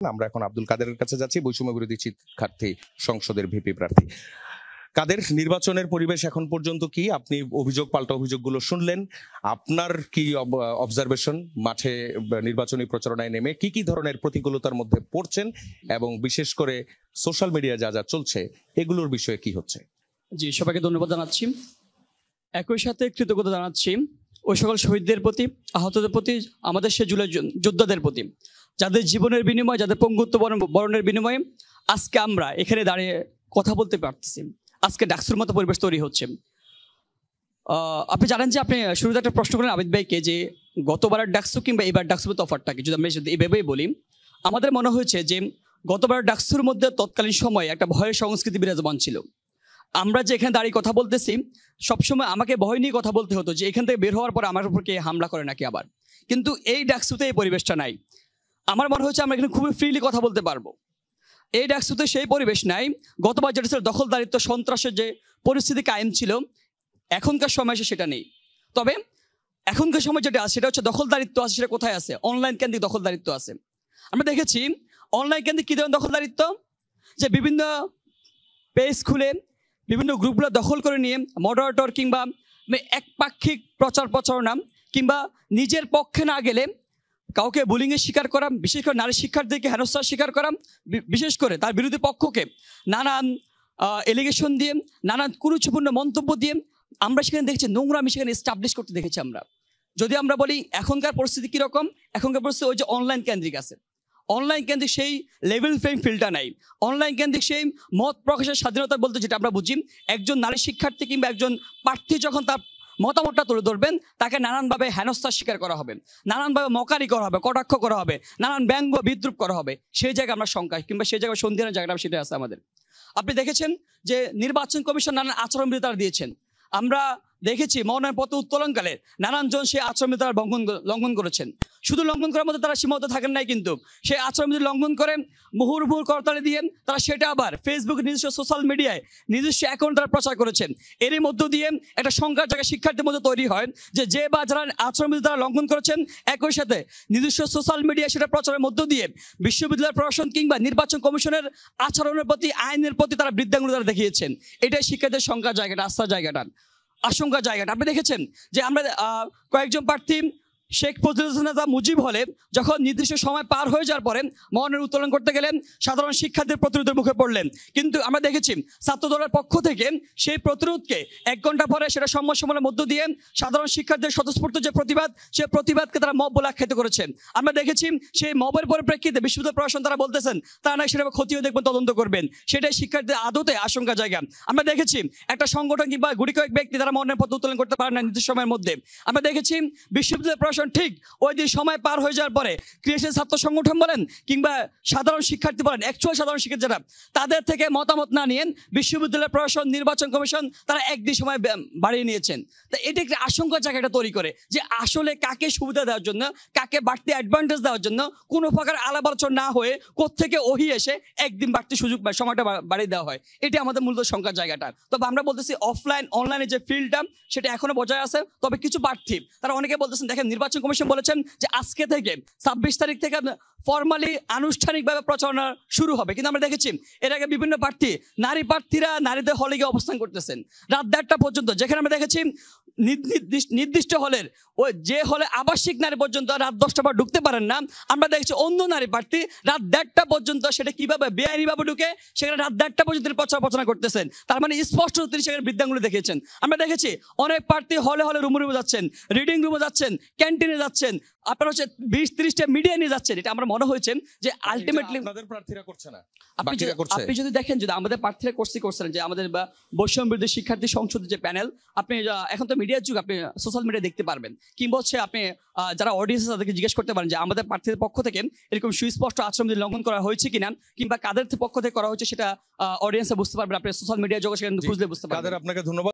আমরা এখন আব্দুল কাদেরের কাছে যাচ্ছি, বৈষম্য বিরোধী শিক্ষার্থী সংসদের ভিপি প্রার্থী। কাদের, নির্বাচনের পরিবেশ এখন পর্যন্ত কি? আপনি অভিযোগ পাল্টা অভিযোগগুলো শুনলেন, আপনার কি অবজারভেশন? মাঠে নির্বাচনী প্রচারণায় নেমে কি কি ধরনের প্রতিকূলতার মধ্যে পড়ছেন এবং বিশেষ করে সোশ্যাল মিডিয়া যা যা চলছে এগুলোর বিষয়ে কি হচ্ছে? জি, সবাইকে ধন্যবাদ জানাচ্ছি। একই সাথে কৃতজ্ঞতা জানাচ্ছি ওই সকল শহীদদের প্রতি, আহতদের প্রতি, আমাদের সে জুলাই যোদ্ধাদের প্রতি, যাদের জীবনের বিনিময়ে, যাদের পঙ্গুত্ব বরণের বিনিময়ে আজকে আমরা এখানে দাঁড়িয়ে কথা বলতে পারতেছি। আজকে ডাকসুর মতো পরিবেশ তৈরি হচ্ছে। আপনি জানেন যে আপনি শুরুতে একটা প্রশ্ন করেন আবিদ ভাইকে যে গতবারের ডাকসু কিংবা এবার ডাকসুর তফাৎটাকে যদি আমি এভাবেই বলি, আমাদের মনে হয়েছে যে গতবার ডাকসুর মধ্যে তৎকালীন সময়ে একটা ভয়ের সংস্কৃতি বিরাজমান ছিল। আমরা যে এখানে দাঁড়িয়ে কথা বলতেছি, সবসময় আমাকে ভয় নিয়ে কথা বলতে হতো যে এখান থেকে বের হওয়ার পর আমার উপর কে হামলা করে নাকি আবার। কিন্তু এই ডাকসুতে এই পরিবেশটা নাই। আমার মনে হচ্ছে আমরা এখানে খুবই ফ্রিলি কথা বলতে পারবো। এই ডাকসুতে সেই পরিবেশ নাই। গতবার যেটা ছিল দখলদারিত্ব, সন্ত্রাসের যে পরিস্থিতি কায়েম ছিল, এখনকার সময় এসে সেটা নেই। তবে এখনকার সময় যেটা আছে সেটা হচ্ছে দখলদারিত্ব আছে, সেটা কোথায় আছে? অনলাইন কেন্দ্রিক দখলদারিত্ব আছে। আমরা দেখেছি অনলাইন কেন্দ্রিক কী ধরনের দখলদারিত্ব, যে বিভিন্ন পেজ খুলে বিভিন্ন গ্রুপগুলো দখল করে নিয়ে মডারেটর কিংবা একপাক্ষিক প্রচার প্রচারণা কিংবা নিজের পক্ষে না গেলে কাউকে বুলিংয়ের শিকার করা, বিশেষ করে নারী শিক্ষার্থীকে হেনস্থার শিকার করা, বিশেষ করে তার বিরোধী পক্ষকে নানান এলিগেশন দিয়ে, নানান কুরুচিপূর্ণ মন্তব্য দিয়ে আমরা সেখানে দেখছি নোংরামি সেখানে এস্টাবলিশ করতে দেখেছি আমরা। যদি আমরা বলি এখনকার পরিস্থিতি কীরকম, এখনকার পরিস্থিতি ওই যে অনলাইন কেন্দ্রিক আছে। অনলাইন কেন্দ্রিক সেই লেভেল প্লেইং ফিল্ডটা নাই। অনলাইন কেন্দ্রিক সেই মত প্রকাশের স্বাধীনতা বলতে যেটা আমরা বুঝি, একজন নারী শিক্ষার্থী কিংবা একজন প্রার্থী যখন তার মতামতটা তুলে ধরবেন, তাকে নানানভাবে হেনস্থার শিকার করা হবে, নানানভাবে মকারি করা হবে, কটাক্ষ করা হবে, নানান ব্যঙ্গ বিদ্রুপ করা হবে। সেই জায়গায় আমরা শঙ্কা কিংবা সেই জায়গায় সন্ধিহানের জায়গাটা সেটা আছে আমাদের। আপনি দেখেছেন যে নির্বাচন কমিশন নানান আচরণবিধি তারা দিয়েছেন। আমরা দেখেছি মনোনয়নপত্র উত্তোলনকালে নানানজন সেই আচরণবিধি তারা লঙ্ঘন করেছেন। শুধু লঙ্ঘন করার মধ্যে তারা সীমাবদ্ধ থাকেন নাই, কিন্তু সেই আচরণবিধি লঙ্ঘন করে মুহুর্মুহুর করতালি দিয়ে তারা সেটা আবার ফেসবুক নিজস্ব সোশ্যাল মিডিয়ায় নিজস্ব অ্যাকাউন্ট তারা প্রচার করেছেন। এরই মধ্য দিয়ে একটা সংখ্যার জায়গায় শিক্ষার্থীর মধ্যে তৈরি হয় যে বা যারা আচরণবিধি তারা লঙ্ঘন করেছেন, একই সাথে নিজস্ব সোশ্যাল মিডিয়ায় সেটা প্রচারের মধ্য দিয়ে বিশ্ববিদ্যালয় প্রশাসন কিংবা নির্বাচন কমিশনের আচরণের প্রতি, আইনের প্রতি তারা বৃদ্ধাঙ্গুলি তারা দেখিয়েছেন। এটাই শিক্ষার্থীদের সংখ্যার জায়গাটা, আস্থার জায়গাটা, আশঙ্কার জায়গাটা। আপনি দেখেছেন যে আমরা কয়েকজন প্রার্থী শেখ ফজলুল মুজিব হলে যখন নির্দিষ্ট সময় পার হয়ে যাওয়ার পরে মনোনয়ন উত্তোলন করতে গেলেন, সাধারণ শিক্ষার্থীদের প্রতিরোধের মুখে পড়লেন। কিন্তু আমরা দেখেছি ছাত্র দলের পক্ষ থেকে সেই প্রতিরোধকে 1 ঘন্টা পরে সেটা সম্মেলনের মধ্য দিয়ে সাধারণ শিক্ষার্থীদের স্বতঃস্ফূর্ত যে প্রতিবাদ, সেই প্রতিবাদকে তারা মব বলে আখ্যায়িত করেছেন। আমরা দেখেছি সেই মবের পরিপ্রেক্ষিতে বিশ্ববিদ্যালয় প্রশাসন তারা বলতেছেন তারা নাকি সেটা খতিয়ে দেখবেন, তদন্ত করবেন। সেটাই শিক্ষার্থীদের আদতে আশঙ্কা জায়গা। আমরা দেখেছি একটা সংগঠন কিংবা গুটি কয়েক ব্যক্তি তারা মনোনয়নপত্র উত্তোলন করতে পারে না নির্দিষ্ট সময়ের মধ্যে। আমরা দেখেছি বিশ্ববিদ্যালয় ঠিক ওই দিন সময় পার হয়ে যাওয়ার পরে ক্রিয়েশন ছাত্র সংগঠন বলেন কিংবা সাধারণ শিক্ষার্থী বলেন, অ্যাকচুয়াল সাধারণ শিক্ষার্থী যারা, তাদের থেকে মতামত না নিয়ে বিশ্ববিদ্যালয় প্রশাসন, নির্বাচন কমিশন তারা একদিন সময় বাড়িয়ে নিয়েছেন। তো এটা একটি আশঙ্কার জায়গাটা তৈরি করে যে আসলে কাকে সুবিধা দেওয়ার জন্য, কাকে বাড়তি অ্যাডভান্টেজ দেওয়ার জন্য কোনো প্রকার আলাপ আলোচনা না হয়ে কোত্থেকে ওহি এসে একদিন বাড়তি সুযোগ বা সময়টা বাড়িয়ে দেওয়া হয়। এটি আমাদের মূলত সংখ্যার জায়গাটা। তবে আমরা বলতেছি অফলাইন অনলাইনে যে ফিল্ডটা সেটা এখনো বজায় আছে। তবে কিছু প্রার্থী তারা অনেকে বলতেছেন, দেখেন নির্বাচন কমিশন বলেছেন যে আজকে থেকে 26 তারিখ থেকে ফর্মালি আনুষ্ঠানিকভাবে প্রচারণা শুরু হবে। কিন্তু আমরা দেখেছি এর আগে বিভিন্ন প্রার্থী, নারী প্রার্থীরা নারীদের হলে গিয়ে অবস্থান করতেছেন রাত 1:30 পর্যন্ত, যেখানে আমরা দেখেছি নির্দিষ্ট হলের ওই যে হলে আবাসিক নারী পর্যন্ত রাত 10টা পর ঢুকতে পারেন না। আমরা দেখেছি অন্য নারী প্রার্থী রাত 1:30 পর্যন্ত সেটা কিভাবে বেআইনিভাবে ঢুকে সেখানে রাত 1:30 পর্যন্ত প্রচারণা করতেছেন। তার মানে স্পষ্ট তিনি সেখানে বৃদ্ধাঙ্গুলি দেখিয়েছেন। আমরা দেখেছি অনেক প্রার্থী হলে রুমে যাচ্ছেন, রিডিং রুমে যাচ্ছেন, ক্যান্টিনে যাচ্ছেন, আপনারা হচ্ছে 20-30টা মিডিয়া নিয়ে যাচ্ছেন। এটা আমার মনে হয়েছে যে আলটিমেটলি আপনাদের প্রার্থীরা করছে না। আপনি যদি দেখেন যে আমাদের প্রার্থীরা করছেন যে আমাদের বৈষম্য বিরোধী শিক্ষার্থী সংসদের যে প্যানেল, আপনি এখন তো মিডিয়ার যুগ, আপনি সোশ্যাল মিডিয়া দেখতে পারবেন, কিংবা হচ্ছে আপনি যারা অডিয়েন্স তাদেরকে জিজ্ঞেস করতে পারেন যে আমাদের প্রার্থীদের পক্ষ থেকে এরকম সুস্পষ্ট আচরণবিধি লঙ্ঘন করা হয়েছে কিনা কিংবা কাদের পক্ষ থেকে করা হয়েছে সেটা অডিয়েন্সে বুঝতে পারবেন। আপনি সোশ্যাল মিডিয়া জগৎ সেখানে খুঁজলে বুঝতে পারবেন। আপনাকে ধন্যবাদ।